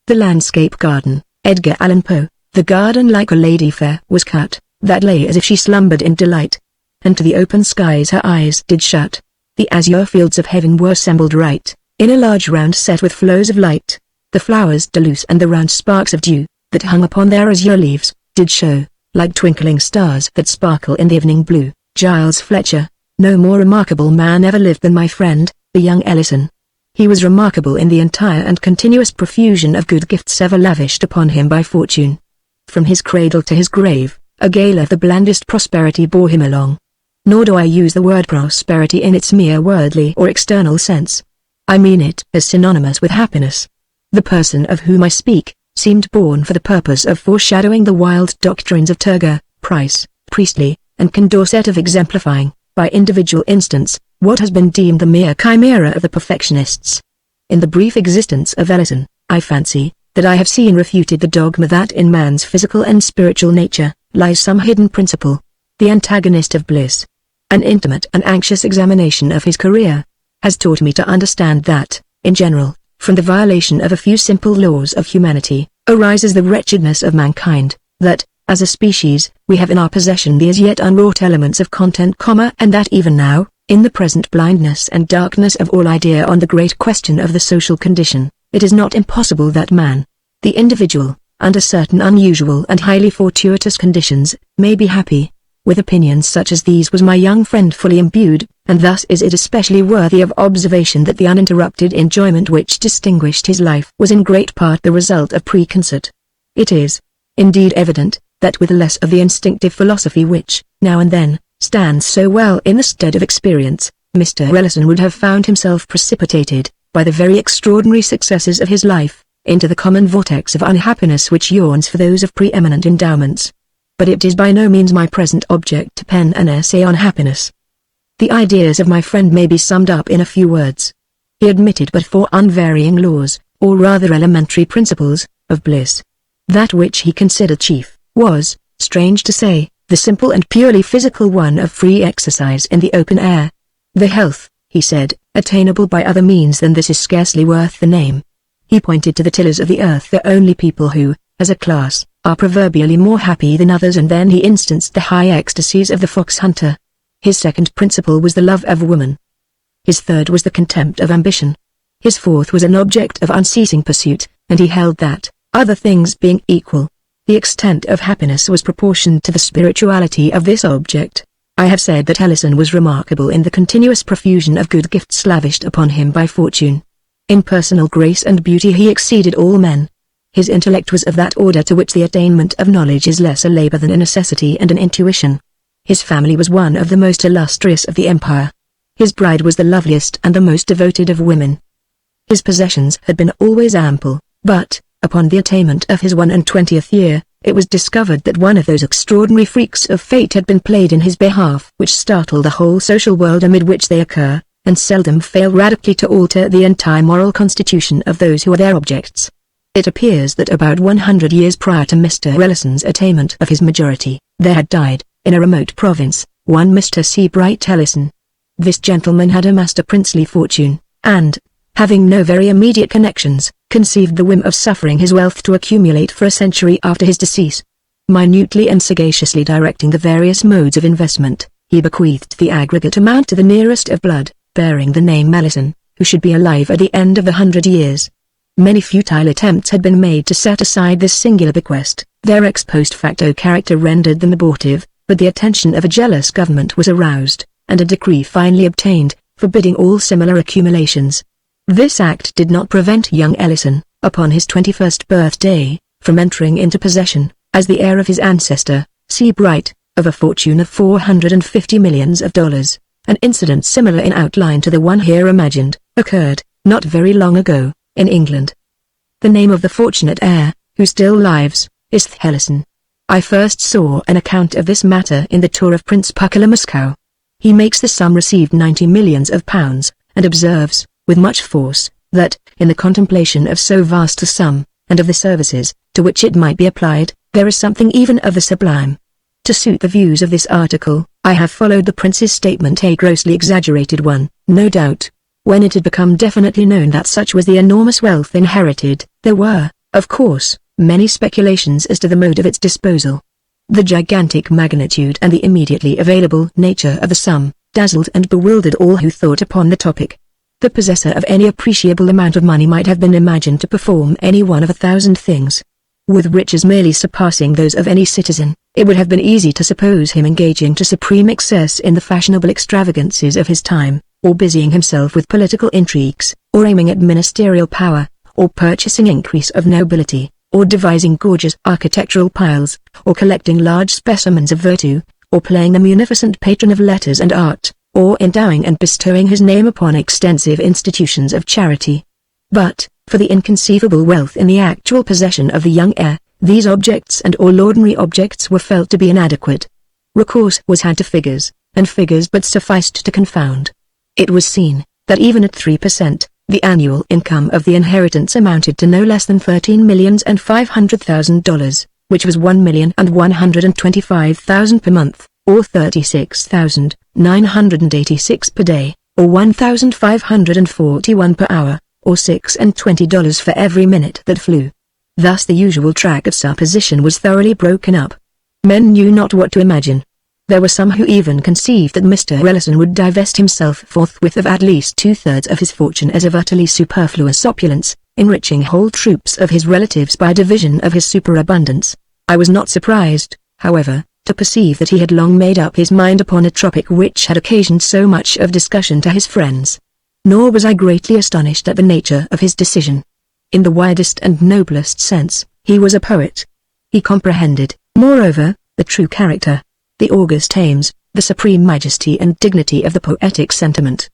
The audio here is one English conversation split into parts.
The landscape garden, Edgar Allan Poe. The garden like a lady fair was cut, that lay as if she slumbered in delight. And to the open skies her eyes did shut. The azure fields of heaven were assembled right, in a large round set with flows of light. The flowers de luce and the round sparks of dew, that hung upon their azure leaves, did show, like twinkling stars that sparkle in the evening blue. Giles Fletcher. No more remarkable man ever lived than my friend, the young Ellison. He was remarkable in the entire and continuous profusion of good gifts ever lavished upon him by fortune. From his cradle to his grave, a gale of the blandest prosperity bore him along. Nor do I use the word prosperity in its mere worldly or external sense. I mean it as synonymous with happiness. The person of whom I speak, seemed born for the purpose of foreshadowing the wild doctrines of Turgot, Price, Priestley, and Condorcet, of exemplifying, by individual instance, what has been deemed the mere chimera of the perfectionists. In the brief existence of Ellison, I fancy, that I have seen refuted the dogma that in man's physical and spiritual nature, lies some hidden principle, the antagonist of bliss. An intimate and anxious examination of his career, has taught me to understand that, in general, from the violation of a few simple laws of humanity, arises the wretchedness of mankind, that, as a species, we have in our possession the as yet unwrought elements of content, and that even now, in the present blindness and darkness of all idea on the great question of the social condition, it is not impossible that man, the individual, under certain unusual and highly fortuitous conditions, may be happy. With opinions such as these was my young friend fully imbued, and thus is it especially worthy of observation that the uninterrupted enjoyment which distinguished his life was in great part the result of preconcert. It is, indeed, evident, that with less of the instinctive philosophy which, now and then, stands so well in the stead of experience, Mr. Ellison would have found himself precipitated, by the very extraordinary successes of his life, into the common vortex of unhappiness which yawns for those of preeminent endowments. But it is by no means my present object to pen an essay on happiness. The ideas of my friend may be summed up in a few words. He admitted but four unvarying laws, or rather elementary principles, of bliss. That which he considered chief, was, strange to say, the simple and purely physical one of free exercise in the open air. The health, he said, attainable by other means than this is scarcely worth the name. He pointed to the tillers of the earth, the only people who, as a class, are proverbially more happy than others, and then he instanced the high ecstasies of the fox hunter. His second principle was the love of woman. His third was the contempt of ambition. His fourth was an object of unceasing pursuit, and he held that, other things being equal, the extent of happiness was proportioned to the spirituality of this object. I have said that Ellison was remarkable in the continuous profusion of good gifts lavished upon him by fortune. In personal grace and beauty he exceeded all men. His intellect was of that order to which the attainment of knowledge is less a labor than a necessity and an intuition. His family was one of the most illustrious of the empire. His bride was the loveliest and the most devoted of women. His possessions had been always ample, but, upon the attainment of his 21st year, it was discovered that one of those extraordinary freaks of fate had been played in his behalf which startle the whole social world amid which they occur, and seldom fail radically to alter the entire moral constitution of those who are their objects. It appears that about 100 years prior to Mr. Ellison's attainment of his majority, there had died, in a remote province, one Mr. Sebright Ellison. This gentleman had amassed a princely fortune, and, having no very immediate connections, conceived the whim of suffering his wealth to accumulate for a century after his decease. Minutely and sagaciously directing the various modes of investment, he bequeathed the aggregate amount to the nearest of blood, bearing the name Ellison, who should be alive at the end of the 100 years. Many futile attempts had been made to set aside this singular bequest, their ex post facto character rendered them abortive, but the attention of a jealous government was aroused, and a decree finally obtained, forbidding all similar accumulations. This act did not prevent young Ellison, upon his 21st birthday, from entering into possession, as the heir of his ancestor, Sebright, of a fortune of $450 millions. An incident similar in outline to the one here imagined, occurred, not very long ago, in England. The name of the fortunate heir, who still lives, is Ellison. I first saw an account of this matter in the tour of Prince Puckler Moscow. He makes the sum received £90 millions, and observes, with much force, that, in the contemplation of so vast a sum, and of the services, to which it might be applied, there is something even of the sublime. To suit the views of this article, I have followed the prince's statement, a grossly exaggerated one, no doubt. When it had become definitely known that such was the enormous wealth inherited, there were, Of course, many speculations as to the mode of its disposal. The gigantic magnitude and the immediately available nature of the sum dazzled and bewildered all who thought upon the topic. The possessor of any appreciable amount of money might have been imagined to perform any one of 1,000 things. With riches merely surpassing those of any citizen, it would have been easy to suppose him engaging to supreme excess in the fashionable extravagances of his time, or busying himself with political intrigues, or aiming at ministerial power, or purchasing increase of nobility, or devising gorgeous architectural piles, or collecting large specimens of virtue, or playing the munificent patron of letters and art, or endowing and bestowing his name upon extensive institutions of charity. But, for the inconceivable wealth in the actual possession of the young heir, these objects and all ordinary objects were felt to be inadequate. Recourse was had to figures, and figures but sufficed to confound. It was seen, that even at 3%, the annual income of the inheritance amounted to no less than $13,500,000, which was $1,125,000 per month, or $36,986 per day, or $1,541 per hour, or $6.20 for every minute that flew. Thus the usual track of supposition was thoroughly broken up. Men knew not what to imagine. There were some who even conceived that Mr. Ellison would divest himself forthwith of at least 2/3 of his fortune as of utterly superfluous opulence, enriching whole troops of his relatives by division of his superabundance. I was not surprised, however, to perceive that he had long made up his mind upon a topic which had occasioned so much of discussion to his friends. Nor was I greatly astonished at the nature of his decision. In the widest and noblest sense, he was a poet. He comprehended, moreover, the true character, the august aims, the supreme majesty and dignity of the poetic sentiment.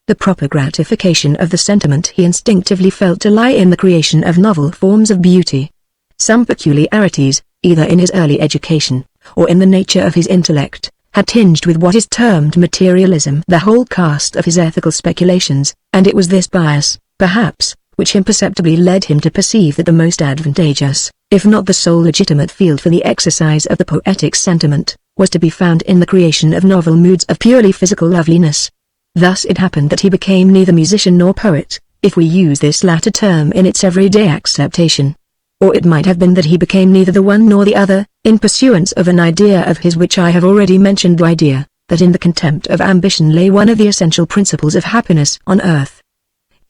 The proper gratification of the sentiment he instinctively felt to lie in the creation of novel forms of beauty. Some peculiarities, either in his early education, or in the nature of his intellect, had tinged with what is termed materialism the whole cast of his ethical speculations, and it was this bias, perhaps, which imperceptibly led him to perceive that the most advantageous, if not the sole legitimate field for the exercise of the poetic sentiment, was to be found in the creation of novel moods of purely physical loveliness. Thus it happened that he became neither musician nor poet, if we use this latter term in its everyday acceptation. Or it might have been that he became neither the one nor the other, in pursuance of an idea of his which I have already mentioned, the idea, that in the contempt of ambition lay one of the essential principles of happiness on earth.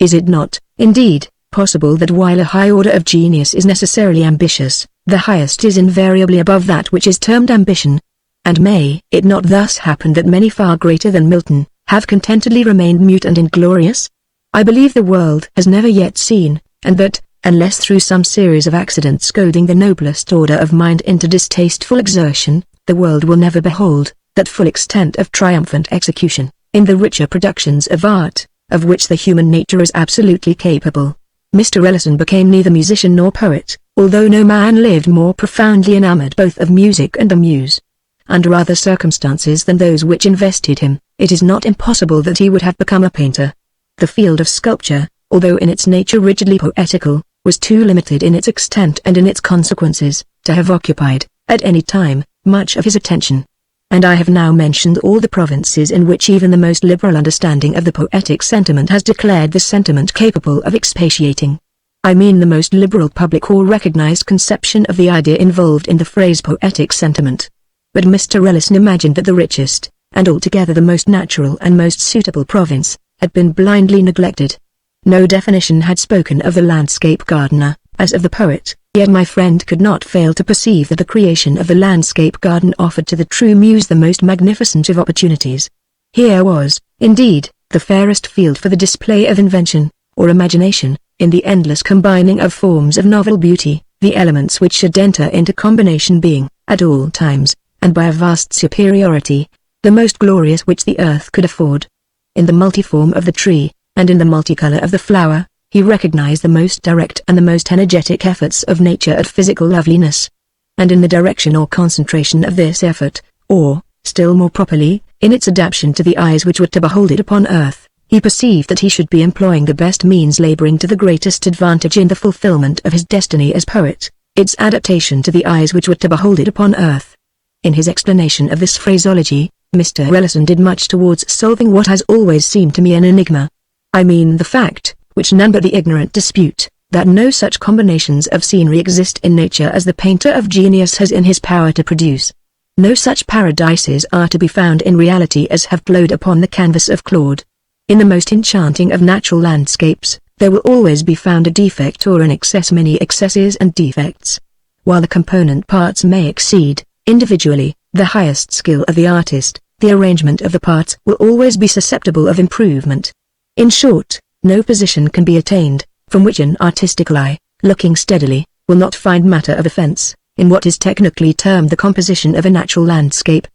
Is it not, indeed, possible that while a high order of genius is necessarily ambitious, the highest is invariably above that which is termed ambition? And may it not thus happen that many far greater than Milton, have contentedly remained mute and inglorious? I believe the world has never yet seen, and that, unless through some series of accidents goading the noblest order of mind into distasteful exertion, the world will never behold, that full extent of triumphant execution, in the richer productions of art, of which the human nature is absolutely capable. Mr. Ellison became neither musician nor poet, although no man lived more profoundly enamored both of music and the muse. Under other circumstances than those which invested him, it is not impossible that he would have become a painter. The field of sculpture, although in its nature rigidly poetical, was too limited in its extent and in its consequences, to have occupied, at any time, much of his attention. And I have now mentioned all the provinces in which even the most liberal understanding of the poetic sentiment has declared this sentiment capable of expatiating. I mean the most liberal public or recognized conception of the idea involved in the phrase poetic sentiment. But Mr. Ellison imagined that the richest, and altogether the most natural and most suitable province, had been blindly neglected. No definition had spoken of the landscape gardener, as of the poet, yet my friend could not fail to perceive that the creation of the landscape garden offered to the true muse the most magnificent of opportunities. Here was, indeed, the fairest field for the display of invention, or imagination, in the endless combining of forms of novel beauty, the elements which should enter into combination being, at all times, and by a vast superiority, the most glorious which the earth could afford. In the multiform of the tree, and in the multicolor of the flower, he recognized the most direct and the most energetic efforts of nature at physical loveliness. And in the direction or concentration of this effort, or, still more properly, in its adaptation to the eyes which were to behold it upon earth, he perceived that he should be employing the best means laboring to the greatest advantage in the fulfillment of his destiny as poet, its adaptation to the eyes which were to behold it upon earth. In his explanation of this phraseology, Mr. Ellison did much towards solving what has always seemed to me an enigma. I mean the fact, which none but the ignorant dispute, that no such combinations of scenery exist in nature as the painter of genius has in his power to produce. No such paradises are to be found in reality as have glowed upon the canvas of Claude. In the most enchanting of natural landscapes, there will always be found a defect or an excess, many excesses and defects. While the component parts may exceed, individually, the highest skill of the artist, the arrangement of the parts will always be susceptible of improvement. In short, no position can be attained, from which an artistic eye, looking steadily, will not find matter of offense, in what is technically termed the composition of a natural landscape.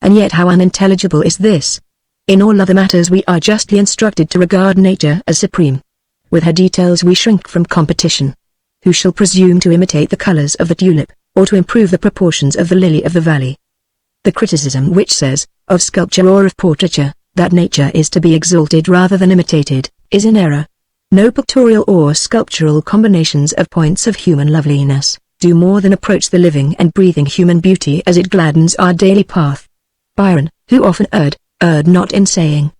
And yet how unintelligible is this! In all other matters we are justly instructed to regard nature as supreme. With her details we shrink from competition. Who shall presume to imitate the colors of the tulip, or to improve the proportions of the lily of the valley? The criticism which says, of sculpture or of portraiture, that nature is to be exalted rather than imitated, is in error. No pictorial or sculptural combinations of points of human loveliness do more than approach the living and breathing human beauty as it gladdens our daily path. Byron, who often erred not in saying,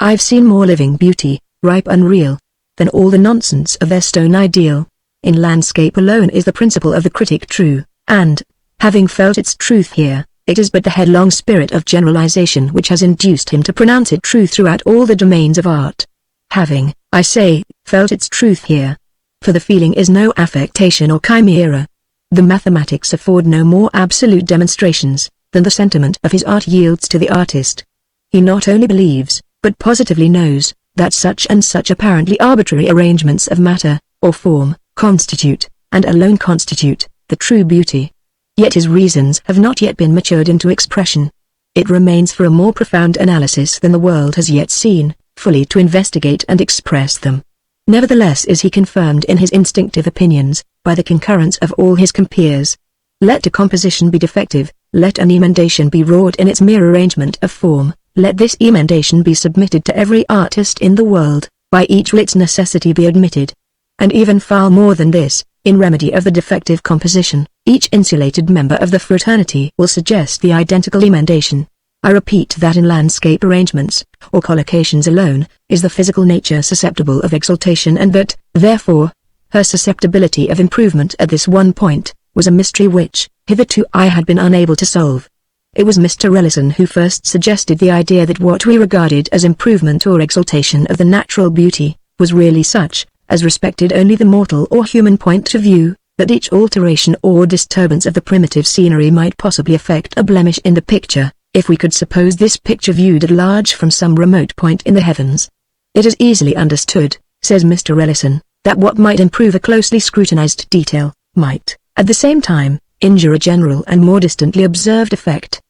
"I've seen more living beauty, ripe unreal, than all the nonsense of their stone ideal." In landscape alone is the principle of the critic true, and, having felt its truth here, it is but the headlong spirit of generalization which has induced him to pronounce it true throughout all the domains of art. Having, I say, felt its truth here. For the feeling is no affectation or chimera. The mathematics afford no more absolute demonstrations, than the sentiment of his art yields to the artist. He not only believes, but positively knows, that such and such apparently arbitrary arrangements of matter, or form, constitute, and alone constitute, the true beauty. Yet his reasons have not yet been matured into expression. It remains for a more profound analysis than the world has yet seen, fully to investigate and express them. Nevertheless is he confirmed in his instinctive opinions, by the concurrence of all his compeers. Let a composition be defective, let an emendation be wrought in its mere arrangement of form, let this emendation be submitted to every artist in the world, by each will its necessity be admitted. And even far more than this, in remedy of the defective composition, each insulated member of the fraternity will suggest the identical emendation. I repeat that in landscape arrangements, or collocations alone, is the physical nature susceptible of exaltation, and that, therefore, her susceptibility of improvement at this one point, was a mystery which, hitherto I had been unable to solve. It was Mr. Ellison who first suggested the idea that what we regarded as improvement or exaltation of the natural beauty, was really such, as respected only the mortal or human point of view, that each alteration or disturbance of the primitive scenery might possibly affect a blemish in the picture, if we could suppose this picture viewed at large from some remote point in the heavens. It is easily understood, says Mr. Ellison, that what might improve a closely scrutinized detail, might, at the same time, injure a general and more distantly observed effect.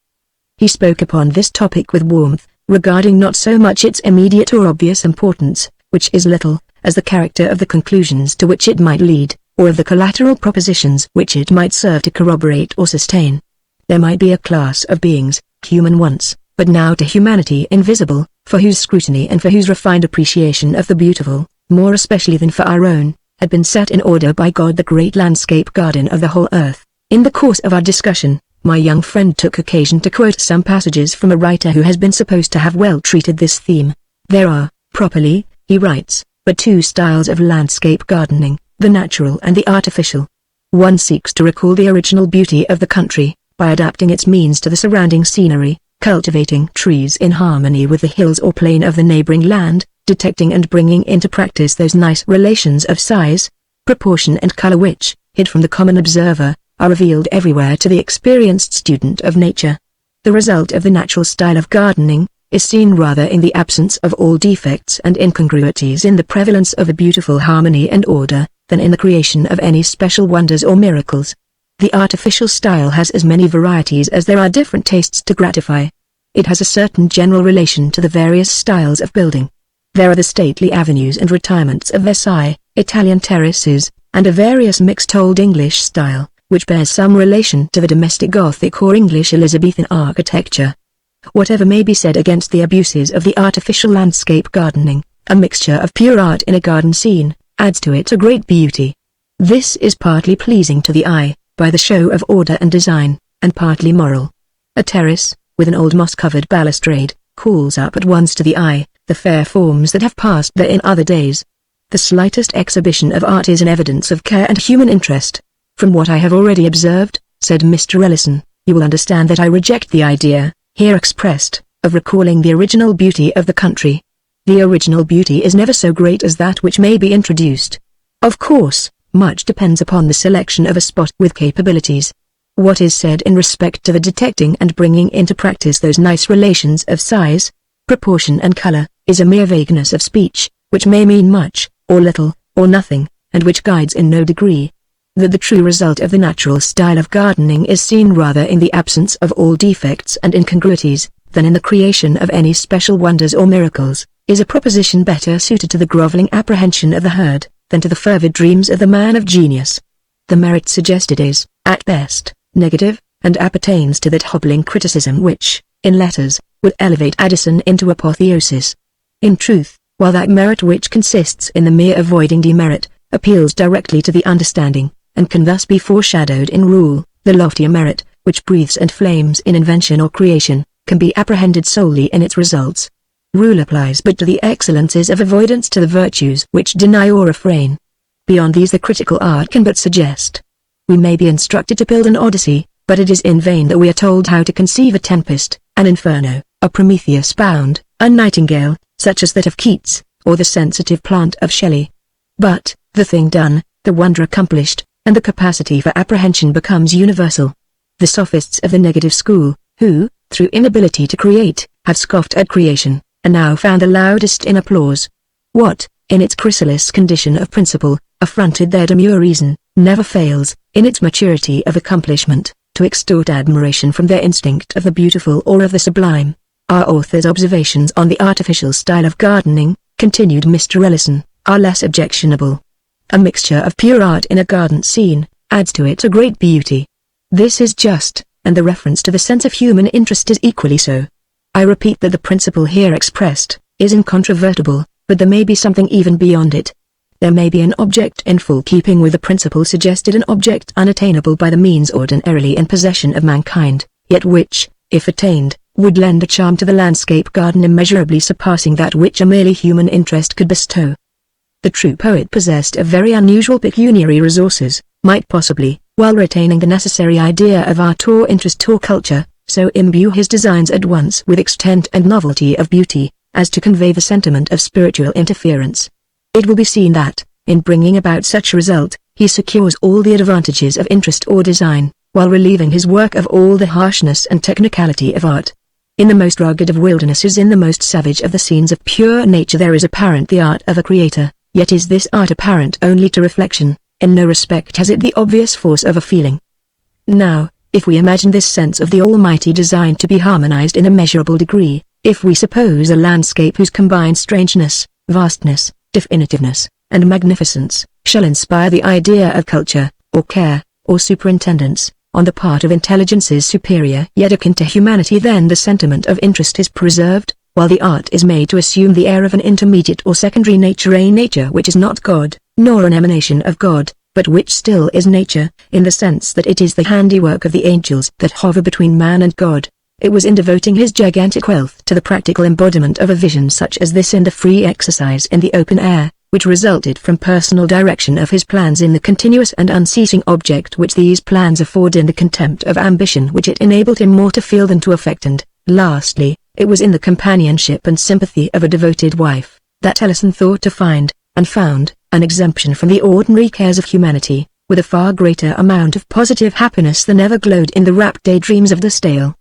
He spoke upon this topic with warmth, regarding not so much its immediate or obvious importance, which is little, as the character of the conclusions to which it might lead, or of the collateral propositions which it might serve to corroborate or sustain. There might be a class of beings, human once, but now to humanity invisible, for whose scrutiny and for whose refined appreciation of the beautiful, more especially than for our own, had been set in order by God the great landscape garden of the whole earth. In the course of our discussion, my young friend took occasion to quote some passages from a writer who has been supposed to have well treated this theme. There are, properly, he writes, but two styles of landscape gardening, the natural and the artificial. One seeks to recall the original beauty of the country, by adapting its means to the surrounding scenery, cultivating trees in harmony with the hills or plain of the neighboring land, detecting and bringing into practice those nice relations of size, proportion and color which, hid from the common observer, are revealed everywhere to the experienced student of nature. The result of the natural style of gardening, is seen rather in the absence of all defects and incongruities, in the prevalence of a beautiful harmony and order, than in the creation of any special wonders or miracles. The artificial style has as many varieties as there are different tastes to gratify. It has a certain general relation to the various styles of building. There are the stately avenues and retirements of Versailles, Italian terraces, and a various mixed Old English style, which bears some relation to the domestic Gothic or English Elizabethan architecture. Whatever may be said against the abuses of the artificial landscape gardening, a mixture of pure art in a garden scene, adds to it a great beauty. This is partly pleasing to the eye, by the show of order and design, and partly moral. A terrace, with an old moss-covered balustrade, calls up at once to the eye, the fair forms that have passed there in other days. The slightest exhibition of art is an evidence of care and human interest. From what I have already observed, said Mr. Ellison, you will understand that I reject the idea, here expressed, of recalling the original beauty of the country. The original beauty is never so great as that which may be introduced. Of course, much depends upon the selection of a spot with capabilities. What is said in respect to the detecting and bringing into practice those nice relations of size, proportion and color, is a mere vagueness of speech, which may mean much, or little, or nothing, and which guides in no degree. That the true result of the natural style of gardening is seen rather in the absence of all defects and incongruities, than in the creation of any special wonders or miracles, is a proposition better suited to the groveling apprehension of the herd, than to the fervid dreams of the man of genius. The merit suggested is, at best, negative, and appertains to that hobbling criticism which, in letters, would elevate Addison into apotheosis. In truth, while that merit which consists in the mere avoiding demerit, appeals directly to the understanding, and can thus be foreshadowed in rule, the loftier merit, which breathes and flames in invention or creation, can be apprehended solely in its results. Rule applies but to the excellences of avoidance to the virtues which deny or refrain. Beyond these the critical art can but suggest. We may be instructed to build an Odyssey, but it is in vain that we are told how to conceive a tempest, an inferno, a Prometheus bound, a nightingale, such as that of Keats, or the sensitive plant of Shelley. But, the thing done, the wonder accomplished, and the capacity for apprehension becomes universal. The sophists of the negative school, who, through inability to create, have scoffed at creation, are now found the loudest in applause. What, in its chrysalis condition of principle, affronted their demure reason, never fails, in its maturity of accomplishment, to extort admiration from their instinct of the beautiful or of the sublime. Our author's observations on the artificial style of gardening, continued Mr. Ellison, are less objectionable. A mixture of pure art in a garden scene, adds to it a great beauty. This is just, and the reference to the sense of human interest is equally so. I repeat that the principle here expressed, is incontrovertible, but there may be something even beyond it. There may be an object in full keeping with the principle suggested, an object unattainable by the means ordinarily in possession of mankind, yet which, if attained, would lend a charm to the landscape garden immeasurably surpassing that which a merely human interest could bestow. The true poet, possessed of very unusual pecuniary resources, might possibly, while retaining the necessary idea of art or interest or culture, so imbue his designs at once with extent and novelty of beauty, as to convey the sentiment of spiritual interference. It will be seen that, in bringing about such a result, he secures all the advantages of interest or design, while relieving his work of all the harshness and technicality of art. In the most rugged of wildernesses, in the most savage of the scenes of pure nature, there is apparent the art of a creator, yet is this art apparent only to reflection, in no respect has it the obvious force of a feeling. Now, if we imagine this sense of the Almighty design to be harmonized in a measurable degree, if we suppose a landscape whose combined strangeness, vastness, definitiveness, and magnificence, shall inspire the idea of culture, or care, or superintendence, on the part of intelligences superior yet akin to humanity, then the sentiment of interest is preserved, while the art is made to assume the air of an intermediate or secondary nature, a nature which is not God, nor an emanation of God, but which still is nature, in the sense that it is the handiwork of the angels that hover between man and God. It was in devoting his gigantic wealth to the practical embodiment of a vision such as this in the free exercise in the open air, which resulted from personal direction of his plans in the continuous and unceasing object which these plans afford, in the contempt of ambition which it enabled him more to feel than to affect, and, lastly, it was in the companionship and sympathy of a devoted wife, that Ellison thought to find, and found, an exemption from the ordinary cares of humanity, with a far greater amount of positive happiness than ever glowed in the rapt daydreams of the stale.